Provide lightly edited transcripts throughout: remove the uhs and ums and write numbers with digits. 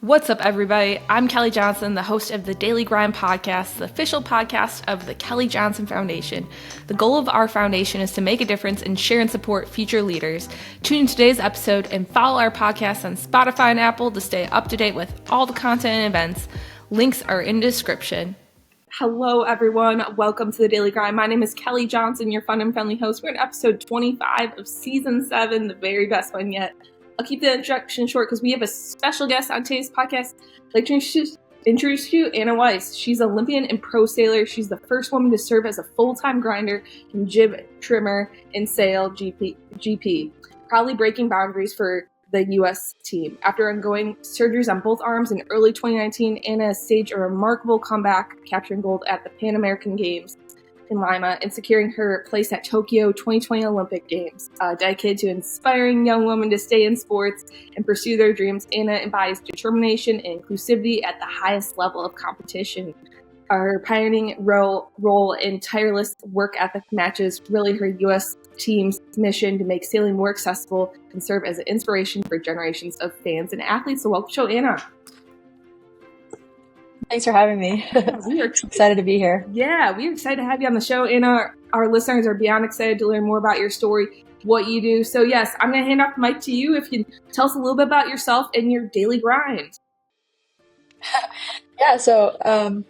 What's up, everybody? I'm Kelly Johnson, the host of the Daily Grind podcast, the official podcast of the Kelly Johnson Foundation. The goal of our foundation is to make a difference and share and support future leaders. Tune in today's episode and follow our podcast on Spotify and Apple to stay up to date with all the content and events. Links are in the description. Hello, everyone. Welcome to the Daily Grind. My name is Kelly Johnson, your fun and friendly host. We're in episode 25 of season 7, the very best one yet. I'll keep the introduction short because we have a special guest on today's podcast. I'd like to introduce you, Anna Weis. She's Olympian and Pro Sailor. She's the first woman to serve as a full-time grinder and jib trimmer in SailGP, proudly breaking boundaries for the U.S. team. After undergoing surgeries on both arms in early 2019, Anna staged a remarkable comeback, capturing gold at the Pan American Games in Lima and securing her place at Tokyo 2020 Olympic Games. Dedicated to inspiring young women to stay in sports and pursue their dreams, Anna embodies determination and inclusivity at the highest level of competition. Her pioneering role in tireless work ethic matches really her U.S. team's mission to make sailing more accessible and serve as an inspiration for generations of fans and athletes. So welcome to the show, Anna. Thanks for having me. We are excited to be here. Yeah, we're excited to have you on the show. And our listeners are beyond excited to learn more about your story, what you do. So yes, I'm going to hand off the mic to you. If you can tell us a little bit about yourself and your daily grind. Yeah, so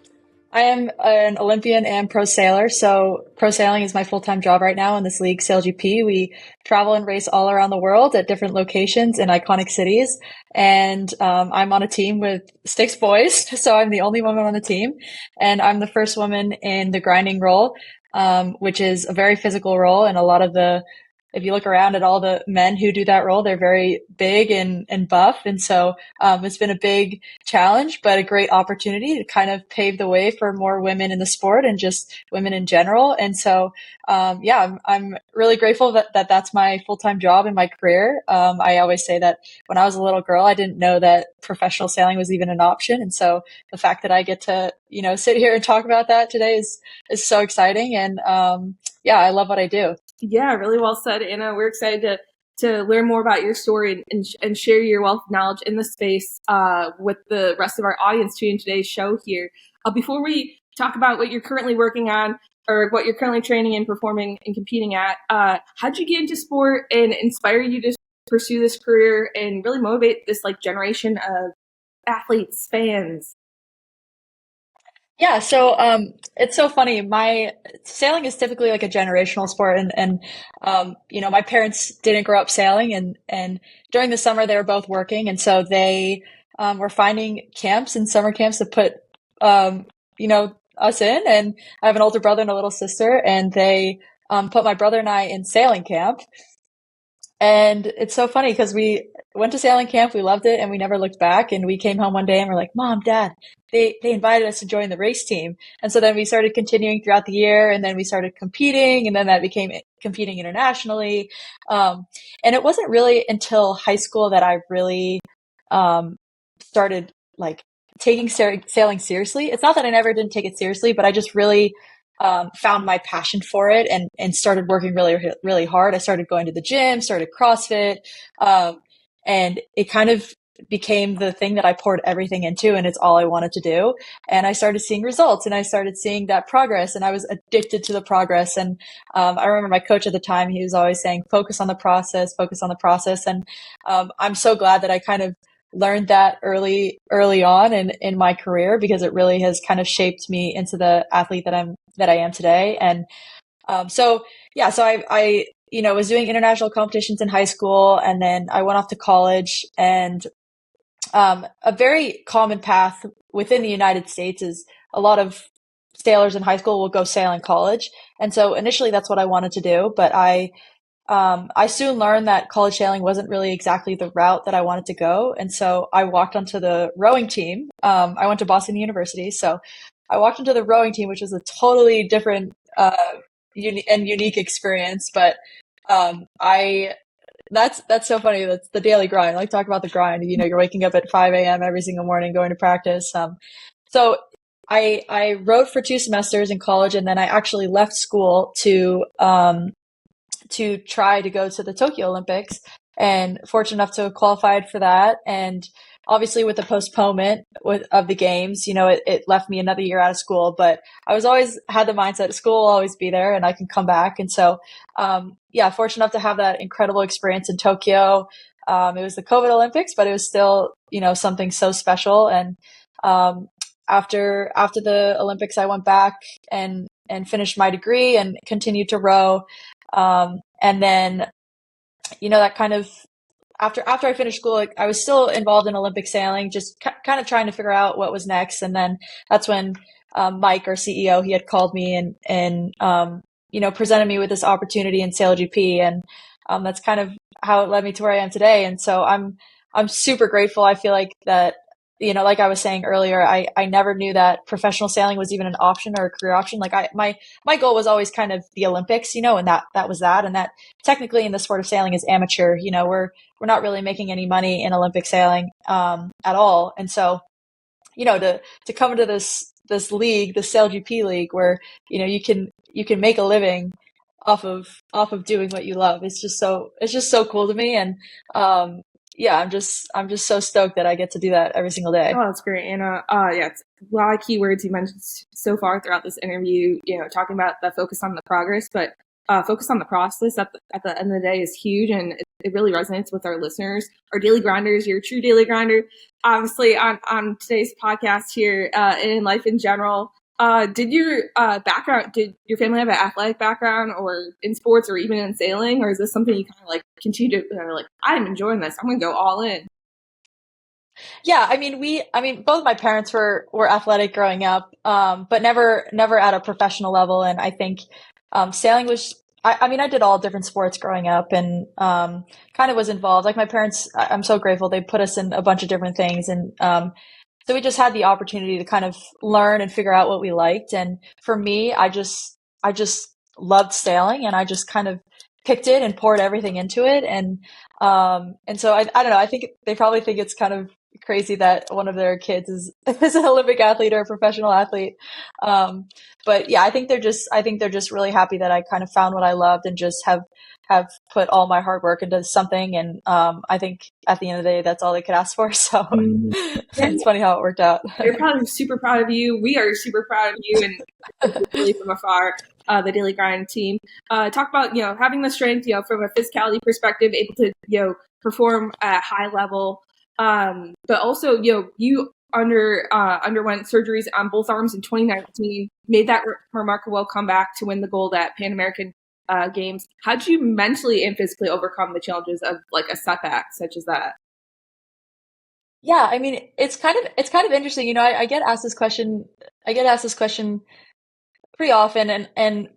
I am an Olympian and Pro Sailor. So pro sailing is my full-time job right now in this league, SailGP. We travel and race all around the world at different locations in iconic cities. And I'm on a team with 6 boys. So I'm the only woman on the team. And I'm the first woman in the grinding role, which is a very physical role. And if you look around at all the men who do that role, they're very big and buff. And so it's been a big challenge, but a great opportunity to kind of pave the way for more women in the sport and just women in general. And so, I'm really grateful that that's my full-time job in my career. I always say that when I was a little girl, I didn't know that professional sailing was even an option. And so the fact that I get to, sit here and talk about that today is so exciting. And I love what I do. Yeah, really well said, Anna. We're excited to learn more about your story and share your wealth of knowledge in the space with the rest of our audience tuning today's show here. Before we talk about what you're currently working on or what you're currently training and performing and competing at, how'd you get into sport and inspire you to pursue this career and really motivate this generation of athletes, fans? Yeah, so it's so funny. My sailing is typically like a generational sport, and my parents didn't grow up sailing, and during the summer they were both working, and so they were finding camps and summer camps to put us in. And I have an older brother and a little sister, and they put my brother and I in sailing camp. And it's so funny because we went to sailing camp, we loved it, and we never looked back. And we came home one day and we're like, Mom, Dad, they invited us to join the race team. And so then we started continuing throughout the year, and then we started competing, and then that became competing internationally. And it wasn't really until high school that I really started taking sailing seriously. It's not that I never didn't take it seriously, but I just really found my passion for it and started working really, really hard. I started going to the gym, started CrossFit, and it kind of became the thing that I poured everything into, and it's all I wanted to do. And I started seeing results, and I started seeing that progress, and I was addicted to the progress. And I remember my coach at the time, he was always saying, focus on the process, focus on the process. And I'm so glad that I kind of learned that early on in my career, because it really has kind of shaped me into the athlete that I am today. And so I was doing international competitions in high school, and then I went off to college. And a very common path within the United States is a lot of sailors in high school will go sail in college. And so initially that's what I wanted to do, but I soon learned that college sailing wasn't really exactly the route that I wanted to go. And so I walked onto the rowing team. I went to Boston University. So I walked into the rowing team, which was a totally different unique experience. But that's so funny. That's the daily grind. I like to talk about the grind. You're waking up at 5 a.m. every single morning, going to practice. So I rowed for 2 semesters in college, and then I actually left school to try to go to the Tokyo Olympics. and fortunate enough to have qualified for that. And obviously with the postponement of the games, it left me another year out of school, but I was always had the mindset school will always be there and I can come back. And so, yeah, fortunate enough to have that incredible experience in Tokyo. It was the COVID Olympics, but it was still, something so special. And, after the Olympics, I went back and finished my degree and continued to row. And then, that kind of after I finished school, like, I was still involved in Olympic sailing, just kind of trying to figure out what was next. And then that's when Mike, our CEO, he had called me and presented me with this opportunity in SailGP, and that's kind of how it led me to where I am today. And so I'm super grateful. I feel like that, like I was saying earlier, I never knew that professional sailing was even an option or a career option. Like my goal was always kind of the Olympics, and that was that. And that technically in the sport of sailing is amateur, we're not really making any money in Olympic sailing, at all. And so, to come into this league, the SailGP league, where, you can make a living off of doing what you love. It's just so cool to me. And, yeah, I'm just so stoked that I get to do that every single day. Oh, that's great, Anna. Yeah, it's a lot of keywords you mentioned so far throughout this interview, talking about the focus on the progress, but focus on the process at the end of the day is huge, and it really resonates with our listeners. Our daily grinders, you're a true daily grinder. Obviously, on today's podcast here, and in life in general, did your family have an athletic background, or in sports, or even in sailing, or is this something you kind of like continue to like? I'm enjoying this. I'm going to go all in. Yeah, I mean, both my parents were athletic growing up, but never at a professional level. And I think sailing was. I did all different sports growing up, and kind of was involved. Like my parents, I'm so grateful they put us in a bunch of different things, and so we just had the opportunity to kind of learn and figure out what we liked. And for me, I just loved sailing, and I just kind of picked it and poured everything into it. And so I don't know. I think they probably think it's kind of crazy that one of their kids is an Olympic athlete or a professional athlete. But yeah, I think they're just really happy that I kind of found what I loved and just have put all my hard work into something. And I think at the end of the day, that's all they could ask for. So it's funny how it worked out. They're probably super proud of you. We are super proud of you, and really from afar. The Daily Grind team. Talk about, having the strength, from a physicality perspective, able to, perform at a high level. But also, you underwent surgeries on both arms in 2019, made that remarkable comeback to win the gold at Pan American Games. How did you mentally and physically overcome the challenges of like a setback such as that? Yeah, I mean, it's kind of interesting. I get asked this question. I get asked this question pretty often, and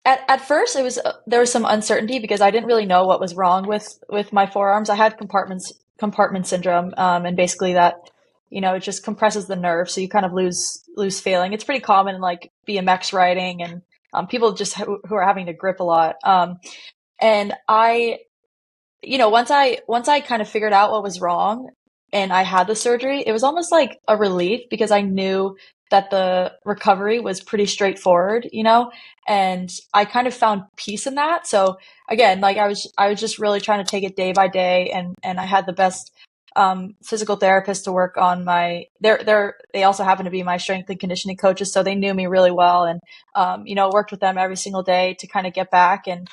at first there was some uncertainty because I didn't really know what was wrong with my forearms. I had compartment syndrome, and basically that, it just compresses the nerve, so you kind of lose feeling. It's pretty common in like BMX riding and people just who are having to grip a lot. And I, once I kind of figured out what was wrong and I had the surgery, it was almost like a relief because I knew that the recovery was pretty straightforward, and I kind of found peace in that. So again, like I was just really trying to take it day by day, and I had the best physical therapist to work on they also happen to be my strength and conditioning coaches, so they knew me really well, and worked with them every single day to kind of get back. And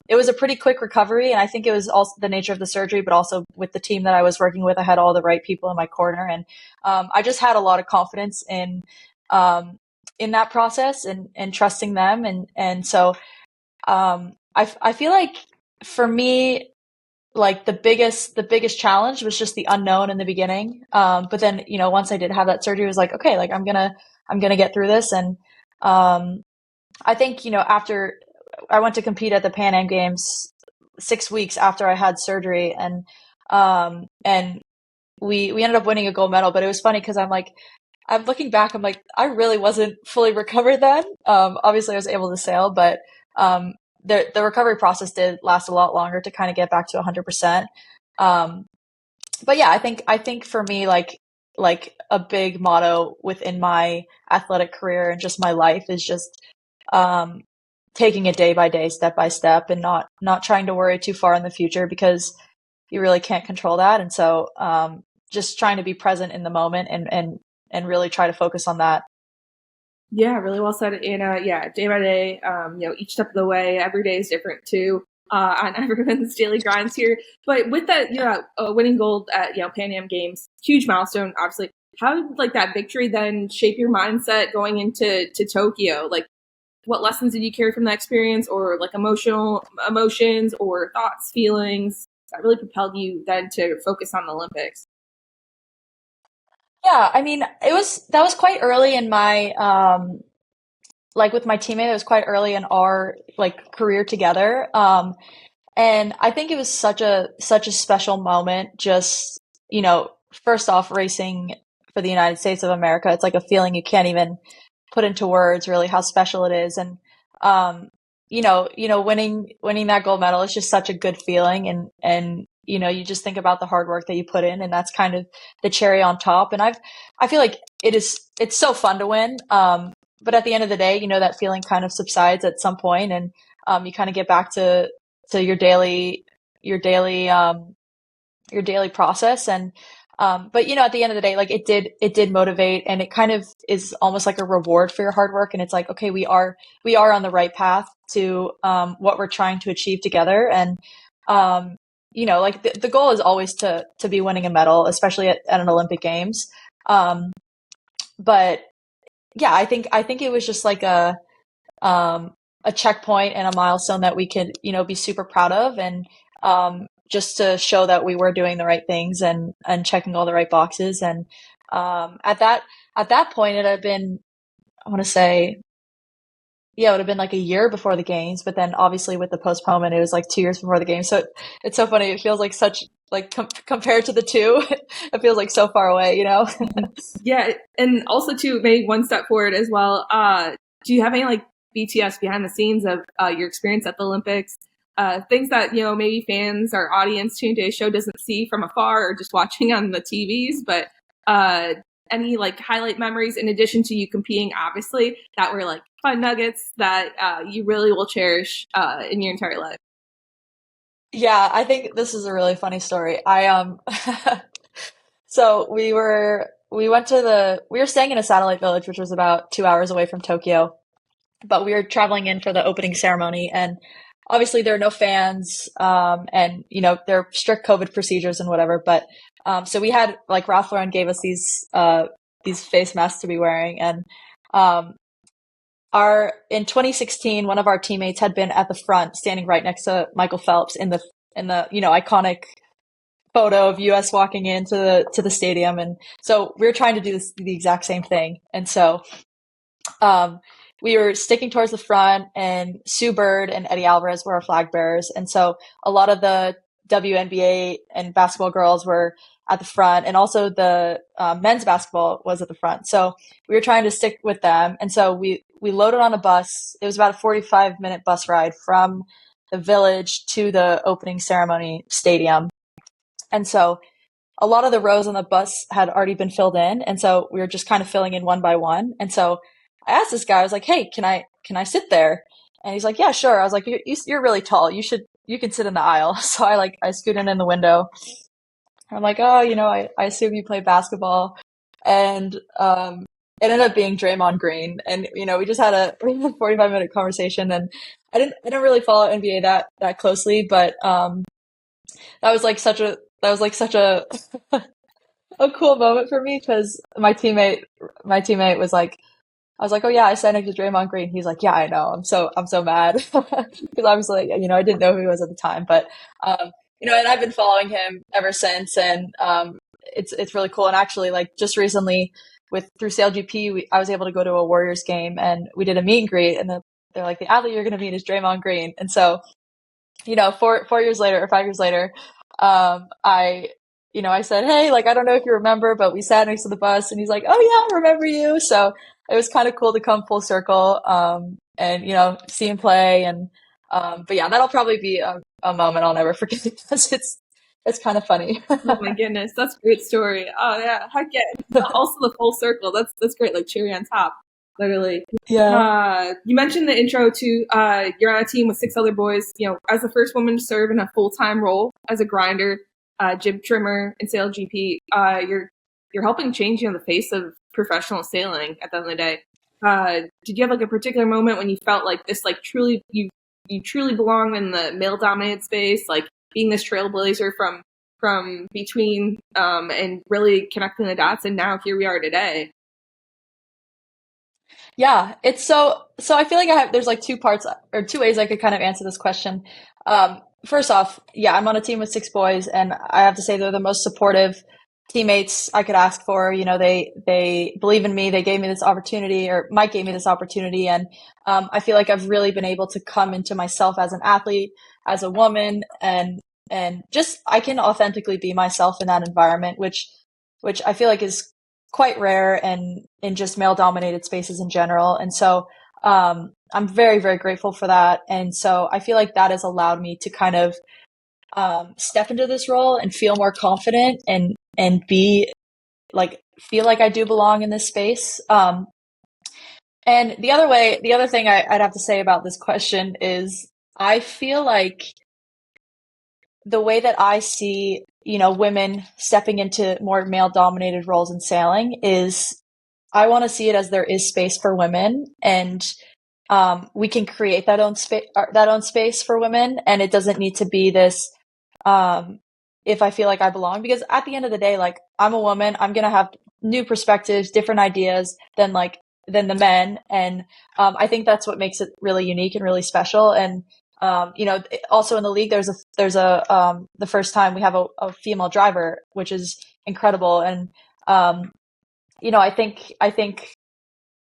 it was a pretty quick recovery, and I think it was also the nature of the surgery, but also with the team that I was working with, I had all the right people in my corner, and I just had a lot of confidence in that process and trusting them, and so I feel like for me, like the biggest challenge was just the unknown in the beginning. But then once I did have that surgery, it was like, okay, like I'm gonna get through this, and I think after I went to compete at the Pan Am Games 6 weeks after I had surgery, and we ended up winning a gold medal. But it was funny because I'm looking back, I'm like, I really wasn't fully recovered then. Obviously I was able to sail, but the recovery process did last a lot longer to kind of get back to 100%. But yeah, I think for me, like a big motto within my athletic career and just my life is just taking it day by day, step by step, and not trying to worry too far in the future because you really can't control that. And so just trying to be present in the moment and really try to focus on that. Yeah, really well said, Anna. Yeah, day by day, each step of the way, every day is different too. On everyone's daily grinds here, but with that, winning gold at Pan Am Games, huge milestone, obviously. How did like that victory then shape your mindset going into Tokyo? Like, what lessons did you carry from that experience, or like emotions or thoughts, feelings that really propelled you then to focus on the Olympics? Yeah, I mean, that was quite early in my like with my teammate, it was quite early in our like career together. And I think it was such a special moment just, first off racing for the United States of America. It's like a feeling you can't even put into words really how special it is. And winning that gold medal is just such a good feeling and you just think about the hard work that you put in and that's kind of the cherry on top. And I feel like it's so fun to win. But at the end of the day, that feeling kind of subsides at some point and you kind of get back to your daily process. And but at the end of the day, like it did motivate and it kind of is almost like a reward for your hard work. And it's like, okay, we are on the right path to what we're trying to achieve together. And like the goal is always to be winning a medal, especially at an Olympic Games. But yeah, I think it was just like a checkpoint and a milestone that we could, be super proud of. And just to show that we were doing the right things and checking all the right boxes. And at that point, it had been, I want to say, yeah, it would have been like a year before the games. But then obviously with the postponement, it was like 2 years before the games. So it's so funny. It feels like such like compared to the two, it feels like so far away, Yeah, and also too, maybe one step forward as well. Do you have any like BTS behind the scenes of your experience at the Olympics? Things that maybe fans or audience tuning to a show doesn't see from afar or just watching on the TVs, but any like highlight memories in addition to you competing, obviously, that were like fun nuggets that you really will cherish in your entire life. Yeah, I think this is a really funny story. So we were staying in a satellite village, which was about 2 hours away from Tokyo, but we were traveling in for the opening ceremony, and obviously there are no fans, and there are strict COVID procedures and whatever. But so we had like Ralph Lauren gave us these face masks to be wearing, and in 2016, one of our teammates had been at the front, standing right next to Michael Phelps in the iconic photo of us walking into the stadium. And so we were trying to do the exact same thing. And so we were sticking towards the front, and Sue Bird and Eddie Alvarez were our flag bearers. And so a lot of the WNBA and basketball girls were at the front, and also the men's basketball was at the front. So we were trying to stick with them. And so we loaded on a bus. It was about a 45-minute bus ride from the village to the opening ceremony stadium. And so a lot of the rows on the bus had already been filled in. And so we were just kind of filling in one by one. And so I asked this guy, I was like, hey, can I sit there? And he's like, yeah, sure. I was like, you're really tall. You can sit in the aisle. So I scooted in the window. I'm like, oh, I assume you play basketball. And it ended up being Draymond Green. And, we just had a 45-minute conversation, and I didn't really follow NBA that closely, but that was like such a a cool moment for me, because my teammate was like, I was like, oh yeah, I signed up to Draymond Green. He's like, yeah, I know. I'm so mad because obviously, I didn't know who he was at the time, but and I've been following him ever since, and it's really cool. And actually, like just recently, through SailGP, I was able to go to a Warriors game, and we did a meet and greet, and they're like, the athlete you're going to meet is Draymond Green, and so 4 years later or 5 years later, I said, hey, like, I don't know if you remember, but we sat next to the bus, and he's like, oh yeah, I remember you. So it was kind of cool to come full circle, and, see him play. And, but yeah, that'll probably be a moment I'll never forget because it's kind of funny. Oh my goodness, that's a great story. Oh yeah, heck yeah. Also the full circle. That's great, like cherry on top. literally. Yeah. You mentioned the intro to you're on a team with 6 other boys. You know, as the first woman to serve in a full-time role as a grinder, jib trimmer, in SailGP, you're helping change, you know, the face of professional sailing at the end of the day. Did you have like a particular moment when you felt like this, like truly you truly belong in the male-dominated space, like being this trailblazer from between and really connecting the dots, and now here we are today? Yeah, it's so I feel like there's like two parts or two ways I could kind of answer this question. First off, yeah, I'm on a team with 6 boys, and I have to say they're the most supportive teammates I could ask for. You know, they believe in me. They gave me this opportunity, or Mike gave me this opportunity, and I feel like I've really been able to come into myself as an athlete, as a woman, and just I can authentically be myself in that environment, which I feel like is quite rare and in just male dominated spaces in general. And so I'm very, very grateful for that. And so I feel like that has allowed me to kind of step into this role and feel more confident and be like feel like I do belong in this space. And the other thing I'd have to say about this question is I feel like the way that I see, you know, women stepping into more male dominated roles in sailing is I want to see it as there is space for women, and we can create that own space for women, and it doesn't need to be this. If I feel like I belong, because at the end of the day, like I'm a woman, I'm gonna have new perspectives, different ideas than the men, and I think that's what makes it really unique and really special. And you know, also in the league, there's the first time we have a female driver, which is incredible, and you know, I think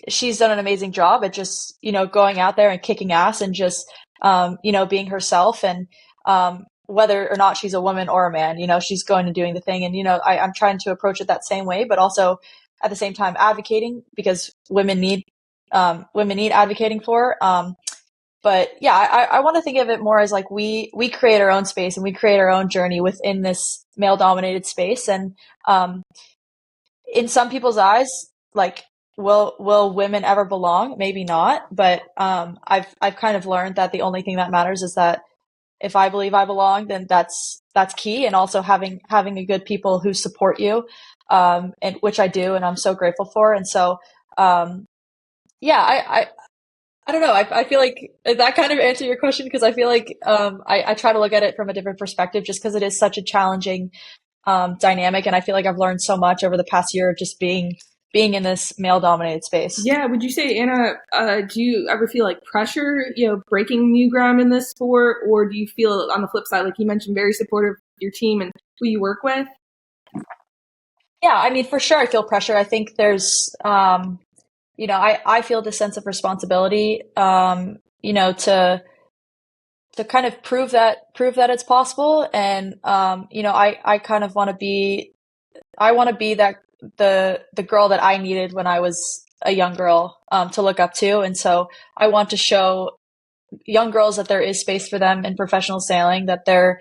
she's done an amazing job at just, you know, going out there and kicking ass and just, you know, being herself. And whether or not she's a woman or a man, you know, she's going and doing the thing. And, you know, I'm trying to approach it that same way, but also at the same time advocating, because women need advocating for. But yeah, I want to think of it more as like we create our own space and we create our own journey within this male dominated space. And in some people's eyes, like will women ever belong? Maybe not, but I've kind of learned that the only thing that matters is that if I believe I belong, then that's key. And also having a good people who support you, and which I do, and I'm so grateful for. And so yeah, I don't know. I feel like that kind of answered your question, because I feel like I try to look at it from a different perspective, just because it is such a challenging dynamic, and I feel like I've learned so much over the past year of just being in this male dominated space. Yeah, would you say, Anna, do you ever feel like pressure, you know, breaking new ground in this sport, or do you feel on the flip side, like you mentioned, very supportive of your team and who you work with? Yeah, I mean, for sure, I feel pressure. I think there's, you know, I feel the sense of responsibility, you know, to kind of prove that it's possible. And, you know, I kind of I want to be that the girl that I needed when I was a young girl, to look up to. And so I want to show young girls that there is space for them in professional sailing, that there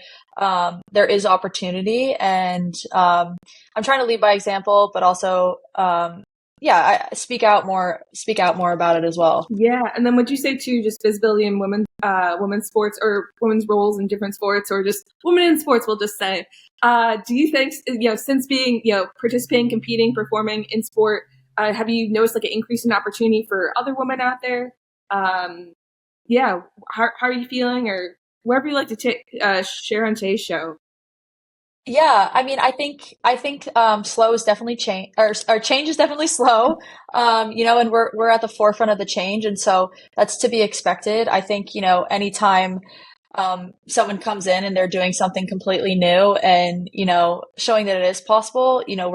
is opportunity. And, I'm trying to lead by example, but also, yeah, I speak out more about it as well. Yeah, and then would you say too, just visibility in women's sports, or women's roles in different sports, or just women in sports? We'll just say, do you think, you know, since being, you know, participating, competing, performing in sport, have you noticed like an increase in opportunity for other women out there? Yeah, how are you feeling, or wherever you like to share on today's show? Yeah, I mean, I think slow is definitely change, or change is definitely slow. You know, and we're at the forefront of the change, and so that's to be expected. I think, you know, anytime someone comes in and they're doing something completely new, and, you know, showing that it is possible, you know,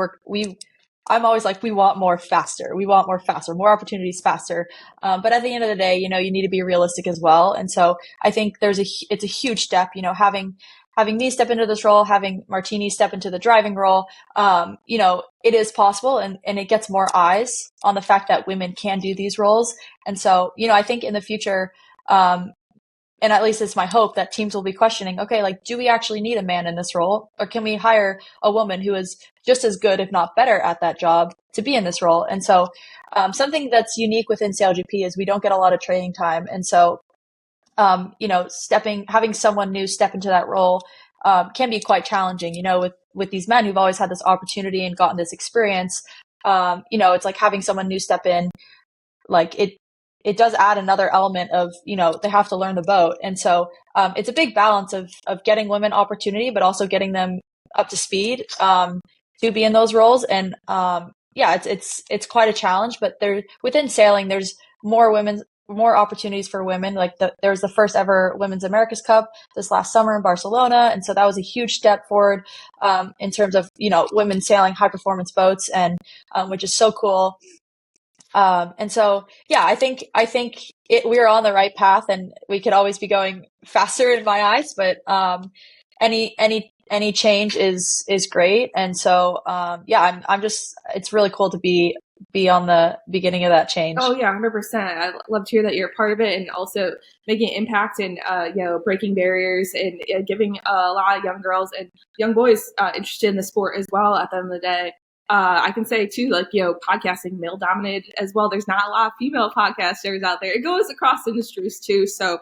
I'm always like, we want more faster. We want more faster, more opportunities faster. But at the end of the day, you know, you need to be realistic as well. And so I think it's a huge step, you know, having me step into this role, having Martini step into the driving role. You know, it is possible, and it gets more eyes on the fact that women can do these roles. And so, you know, I think in the future, at least it's my hope that teams will be questioning, okay, like, do we actually need a man in this role? Or can we hire a woman who is just as good, if not better at that job to be in this role? And so something that's unique within SailGP is we don't get a lot of training time. And so, having someone new step into that role can be quite challenging, with these men who've always had this opportunity and gotten this experience. It's like having someone new step in, like it does add another element of, they have to learn the boat. And so it's a big balance of getting women opportunity, but also getting them up to speed to be in those roles. And it's quite a challenge, but within sailing, there's more opportunities for women. Like there was the first ever Women's America's Cup this last summer in Barcelona. And so that was a huge step forward in terms of, women sailing high performance boats, and which is so cool. And so, yeah, I think we're on the right path, and we could always be going faster in my eyes, but any change is great. And so, it's really cool to be on the beginning of that change. Oh yeah, 100%. I love to hear that you're a part of it, and also making an impact and breaking barriers, and giving a lot of young girls and young boys interested in the sport as well. At the end of the day, I can say too, podcasting male dominated as well. There's not a lot of female podcasters out there. It goes across industries too. So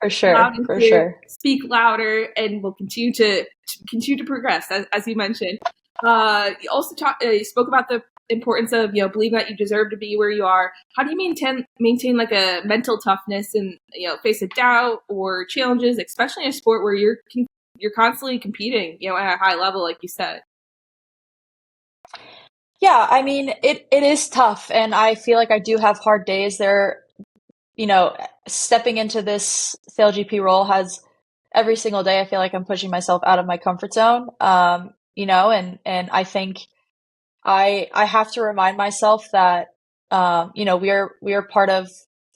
for sure, speak louder, and we'll continue to progress as you mentioned. You also spoke about the importance of believing that you deserve to be where you are. How do you maintain like a mental toughness and face a doubt or challenges, especially in a sport where you're constantly competing at a high level, like you said? Yeah, I mean, it is tough, and I feel like I do have hard days there. Stepping into this SailGP role has every single day, I feel like I'm pushing myself out of my comfort zone. And I think I have to remind myself that, we are part of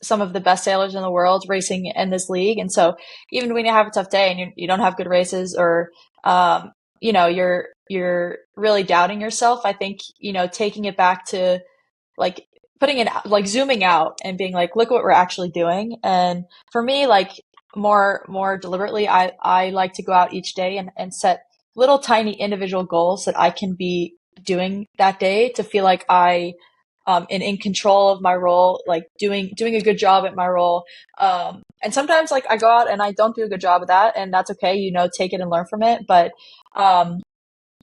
some of the best sailors in the world racing in this league. And so even when you have a tough day and you don't have good races, or, you're really doubting yourself, I think, taking it back to like putting it, like zooming out and being like, look what we're actually doing. And for me, like more deliberately, I like to go out each day and set little tiny individual goals that I can be doing that day to feel like I am in control of my role, like doing a good job at my role. And sometimes like I go out and I don't do a good job of that, and that's okay, take it and learn from it. But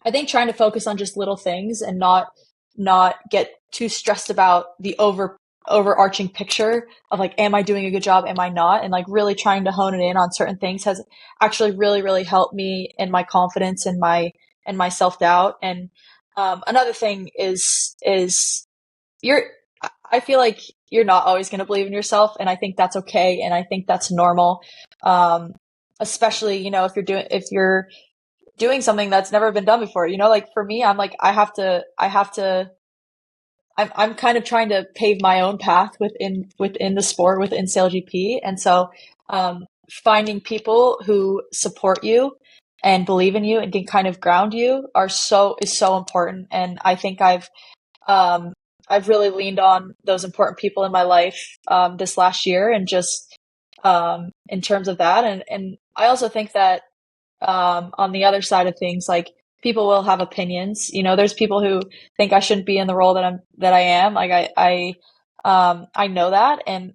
I think trying to focus on just little things and not get too stressed about the overarching picture of like, am I doing a good job? Am I not? And like really trying to hone it in on certain things has actually really, really helped me in my confidence and my self-doubt. And another thing is I feel like you're not always going to believe in yourself, and I think that's okay, and I think that's normal. Especially, if you're doing something that's never been done before, like for me, I'm like, I'm kind of trying to pave my own path within the sport, within SailGP. And so, finding people who support you and believe in you and can kind of ground you is so important. And I think I've really leaned on those important people in my life, this last year, and just, in terms of that. And I also think that, on the other side of things, like people will have opinions. There's people who think I shouldn't be in the role that I am. Like I know that, and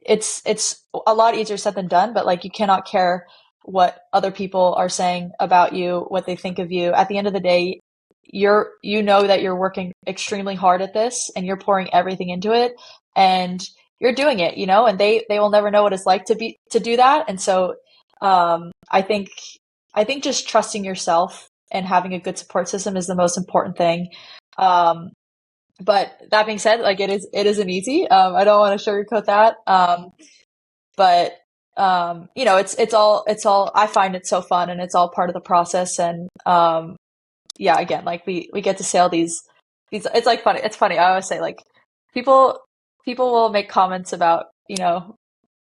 it's a lot easier said than done, but like you cannot care what other people are saying about you, what they think of you. At the end of the day, you know that you're working extremely hard at this, and you're pouring everything into it, and you're doing it, and they will never know what it's like to do that. And so, I think just trusting yourself and having a good support system is the most important thing. But that being said, like it isn't easy. I don't want to sugarcoat that. But it's all, I find it so fun, and it's all part of the process. And, again, like we get to sail these, it's like funny. It's funny. I always say like people will make comments about,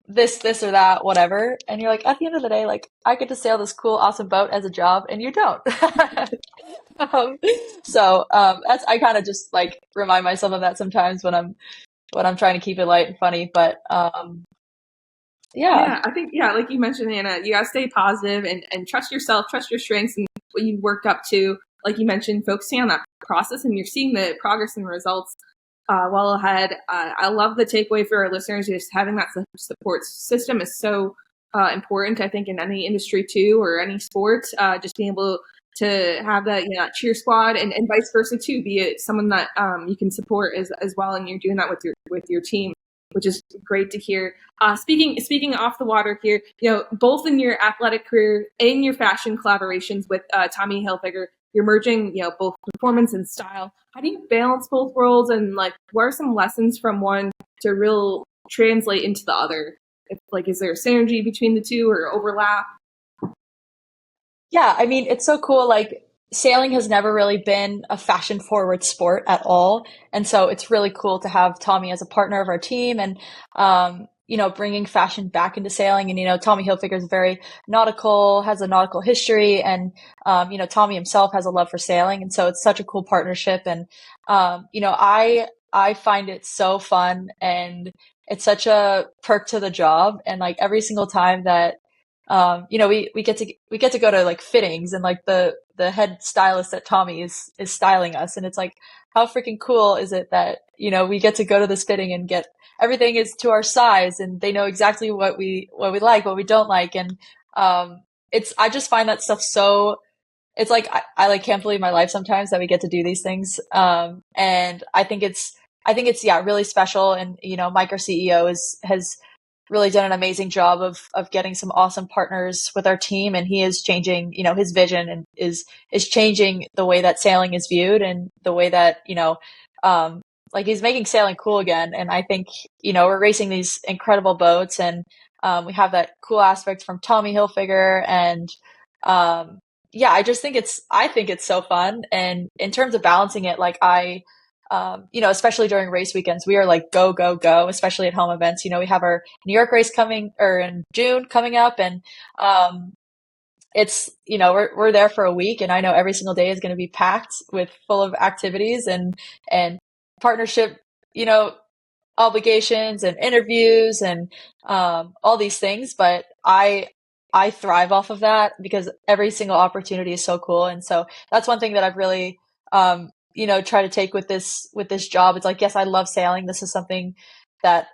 this or that, whatever. And you're like, at the end of the day, like I get to sail this cool, awesome boat as a job, and you don't. I kind of just like remind myself of that sometimes when I'm trying to keep it light and funny. But, Yeah. I think, like you mentioned, Anna, you gotta stay positive and trust yourself, trust your strengths and what you've worked up to. Like you mentioned, focusing on that process, and you're seeing the progress and results well ahead. I love the takeaway for our listeners. Just having that support system is so important, I think, in any industry too, or any sport. Just being able to have that, that cheer squad, and vice versa too. Be it someone that you can support as well, and you're doing that with your team, which is great to hear. Speaking off the water here, both in your athletic career and your fashion collaborations with Tommy Hilfiger, you're merging, both performance and style. How do you balance both worlds, and like, what are some lessons from one to real translate into the other? Is there a synergy between the two or overlap? Yeah, I mean, it's so cool. Like, sailing has never really been a fashion forward sport at all. And so it's really cool to have Tommy as a partner of our team and, bringing fashion back into sailing. And, Tommy Hilfiger is very nautical, has a nautical history. And, Tommy himself has a love for sailing. And so it's such a cool partnership. And, I find it so fun, and it's such a perk to the job. And like every single time that we get to go to like fittings, and like the head stylist at Tommy is styling us, and it's like, how freaking cool is it that we get to go to this fitting and get everything is to our size, and they know exactly what we like, what we don't like, and it's I just find that stuff so. It's like I like can't believe my life sometimes that we get to do these things, and I think it's yeah, really special. And Mike, our CEO, has really done an amazing job of getting some awesome partners with our team, and he is changing his vision, and is changing the way that sailing is viewed, and the way that like he's making sailing cool again. And I think we're racing these incredible boats, and we have that cool aspect from Tommy Hilfiger, and yeah, I think it's so fun. And in terms of balancing it, like especially during race weekends, we are like go, go, go, especially at home events. We have our New York race in June coming up, and it's, we're there for a week, and I know every single day is going to be packed with full of activities and partnership, you know, obligations and interviews and all these things. But I thrive off of that because every single opportunity is so cool. And so that's one thing that I've really, try to take with this job. It's like, yes, I love sailing. This is something that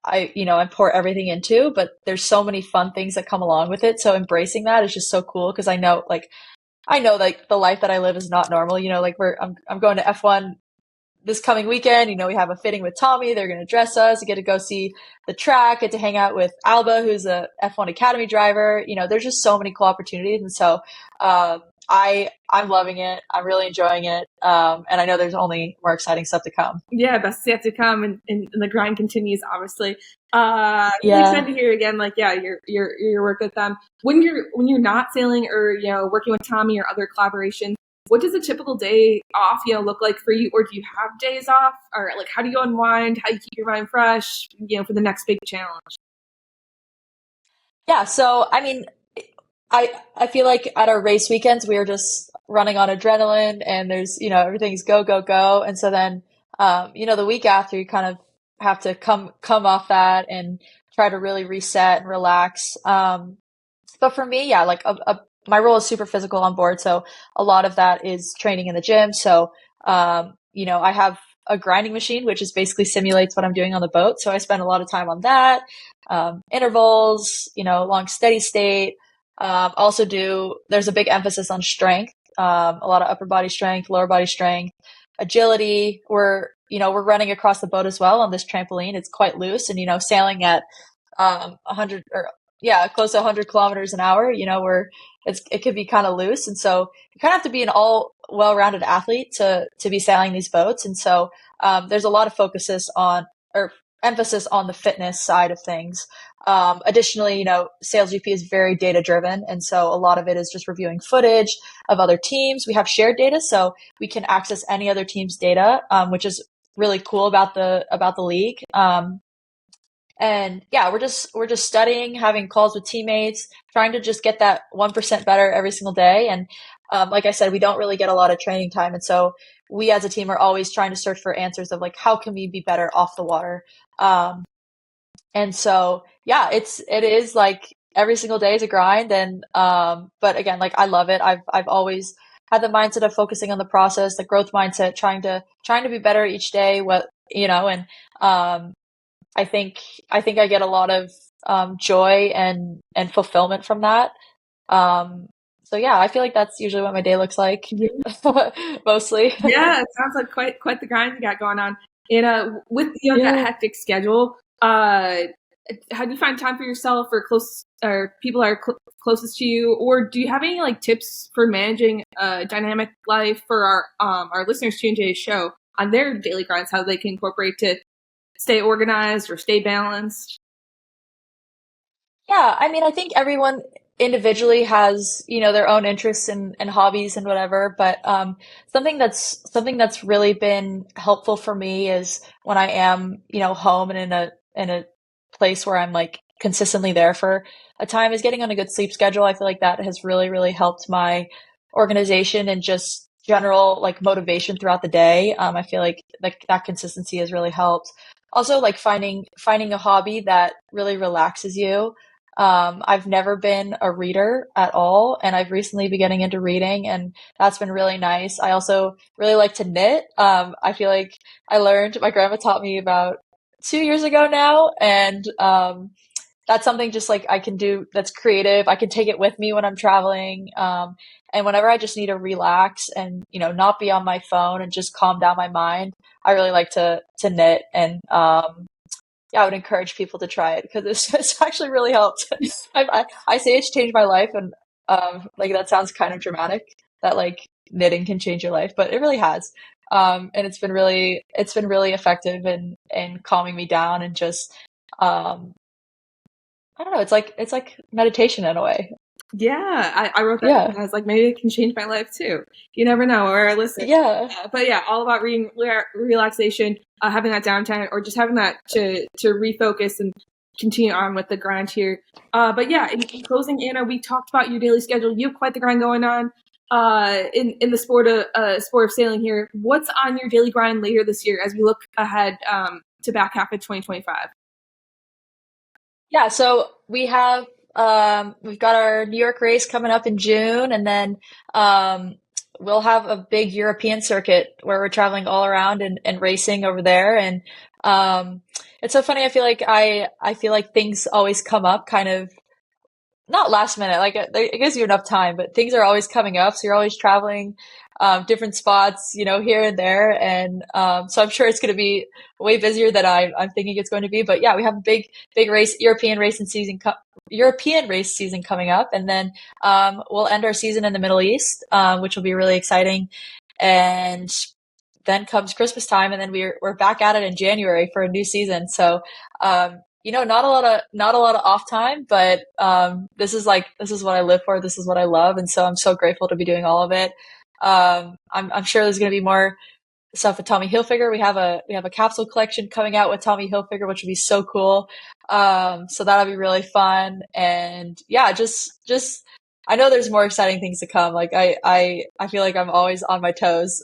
I pour everything into, but there's so many fun things that come along with it. So embracing that is just so cool because I know like the life that I live is not normal. Like I'm going to F1 this coming weekend. We have a fitting with Tommy. They're going to dress us. You get to go see the track, get to hang out with Alba, who's a F1 Academy driver. There's just so many cool opportunities. And so, I'm loving it. I'm really enjoying it. And I know there's only more exciting stuff to come. Yeah, best yet to come, and the grind continues. Obviously, really Yeah. excited to hear again. Like, yeah, your work with them when you're not sailing or working with Tommy or other collaborations. What does a typical day off look like for you, or do you have days off, or like how do you unwind? How do you keep your mind fresh? For the next big challenge. Yeah. So, I mean, I feel like at our race weekends, we are just running on adrenaline, and there's, everything's go, go, go. And so then, the week after you kind of have to come off that and try to really reset and relax. But for me, yeah, like my role is super physical on board. So a lot of that is training in the gym. So, I have a grinding machine, which is basically simulates what I'm doing on the boat. So I spend a lot of time on that. Intervals, long steady state. There's a big emphasis on strength, a lot of upper body strength, lower body strength, agility. We're running across the boat as well on this trampoline. It's quite loose, and, sailing at, 100 or yeah, close to 100 kilometers an hour, where it could be kind of loose. And so you kind of have to be an all well-rounded athlete to be sailing these boats. And so, there's a lot of emphasis on the fitness side of things. Additionally, SailGP is very data driven. And so a lot of it is just reviewing footage of other teams. We have shared data, so we can access any other team's data, which is really cool about the league. And yeah, we're just studying, having calls with teammates, trying to just get that 1% better every single day. And like I said, we don't really get a lot of training time. And so we as a team are always trying to search for answers of like, how can we be better off the water? Um, And so, yeah, it is like every single day is a grind. And, but again, like I love it. I've always had the mindset of focusing on the process, the growth mindset, trying to be better each day, and, um, I think, I think I get a lot of, joy and fulfillment from that. Um, so yeah, I feel like that's usually what my day looks like, mostly. Yeah, it sounds like quite the grind you got going on. And with that Yeah. hectic schedule, how do you find time for yourself or people are closest to you, or do you have any like tips for managing a dynamic life for our listeners tuning to today's show on their daily grinds, how they can incorporate to stay organized or stay balanced? Yeah, I mean, I think everyone individually has, their own interests and hobbies and whatever, but something that's really been helpful for me is when I am, home and in a place where I'm like consistently there for a time is getting on a good sleep schedule. I feel like that has really, really helped my organization and just general like motivation throughout the day. I feel like that consistency has really helped. Also, like finding a hobby that really relaxes you. I've never been a reader at all, and I've recently been getting into reading, and that's been really nice. I also really like to knit. I feel like my grandma taught me about 2 years ago now, and that's something just like I can do that's creative. I can take it with me when I'm traveling. And whenever I just need to relax and, not be on my phone and just calm down my mind, I really like to knit. And yeah, I would encourage people to try it because it's actually really helped. I say it's changed my life, and like that sounds kind of dramatic that like knitting can change your life, but it really has. And it's been really effective in calming me down and just um, I don't know. It's like meditation in a way. Yeah, I wrote that Yeah, down. I was like, maybe it can change my life too. You never know, or our listeners. yeah, But yeah, all about reading, relaxation, having that downtime, or just having that to refocus and continue on with the grind here. But yeah, in closing, Anna, we talked about your daily schedule. You have quite the grind going on. In the sport of sailing here. What's on your daily grind later this year as we look ahead to back half of 2025? yeah. So we've got our New York race coming up in June, and then um, we'll have a big European circuit where we're traveling all around and racing over there. And um, it's so funny. I feel like things always come up kind of not last minute, like it gives you enough time, but things are always coming up. So you're always traveling, different spots, here and there. And, so I'm sure it's going to be way busier than I'm thinking it's going to be. But yeah, we have a big race, European race season coming up. And then, we'll end our season in the Middle East, which will be really exciting. And then comes Christmas time, and then we're back at it in January for a new season. So, not a lot of off time, but this is what I live for. This is what I love, and so I'm so grateful to be doing all of it. I'm sure there's going to be more stuff with Tommy Hilfiger. We have a capsule collection coming out with Tommy Hilfiger, which would be so cool. So that'll be really fun, and yeah, just I know there's more exciting things to come. Like I feel like I'm always on my toes.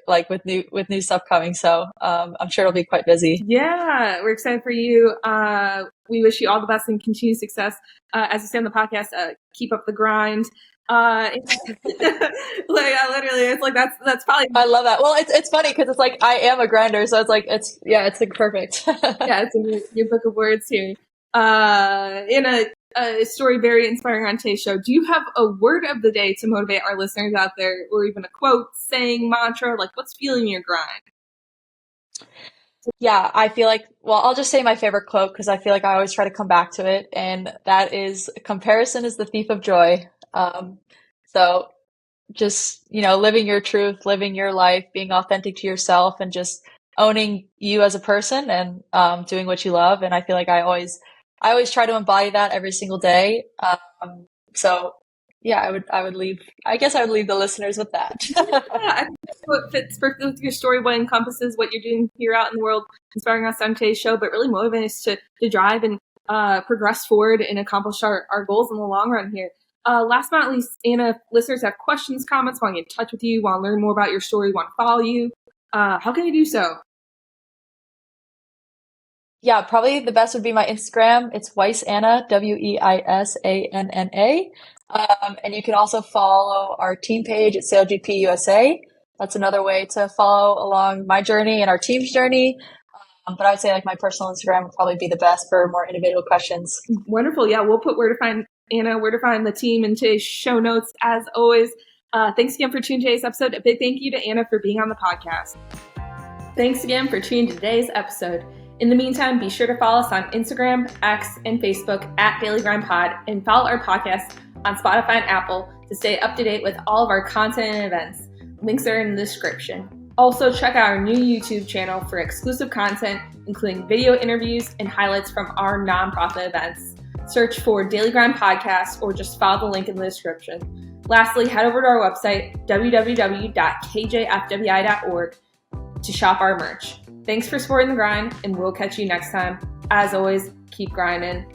Like with new stuff coming. So I'm sure it'll be quite busy. Yeah, we're excited for you. We wish you all the best and continued success. As you say on the podcast, keep up the grind. Literally, it's like that's probably I love that. Well, it's funny because it's like I am a grinder, so it's like perfect. yeah, it's in your book of words here. In a story very inspiring on today's show. Do you have a word of the day to motivate our listeners out there, or even a quote, saying, mantra? Like, what's fueling your grind? Yeah, I feel like, well, I'll just say my favorite quote because I feel like I always try to come back to it, and that is comparison is the thief of joy. So just, living your truth, living your life, being authentic to yourself, and just owning you as a person and doing what you love. And I feel like I always try to embody that every single day. So yeah, I guess I would leave the listeners with that. Yeah, I think that's what fits perfectly with your story, what encompasses what you're doing here out in the world, inspiring us on today's show, but really motivating us to drive and progress forward and accomplish our goals in the long run here. Last but not least, Anna, if listeners have questions, comments, want to get in touch with you, want to learn more about your story, want to follow you, how can they do so? Yeah, probably the best would be my Instagram. It's Weiss Anna, Weisanna. And you can also follow our team page at SailGP USA. That's another way to follow along my journey and our team's journey. But I would say like my personal Instagram would probably be the best for more individual questions. Wonderful. Yeah, we'll put where to find Anna, where to find the team in today's show notes. As always, thanks again for tuning today's episode. A big thank you to Anna for being on the podcast. Thanks again for tuning to today's episode. In the meantime, be sure to follow us on Instagram, X, and Facebook at Daily Grind Pod, and follow our podcast on Spotify and Apple to stay up to date with all of our content and events. Links are in the description. Also, check out our new YouTube channel for exclusive content, including video interviews and highlights from our nonprofit events. Search for Daily Grind Podcast or just follow the link in the description. Lastly, head over to our website, www.kjfwi.org, to shop our merch. Thanks for supporting the grind, and we'll catch you next time. As always, keep grinding.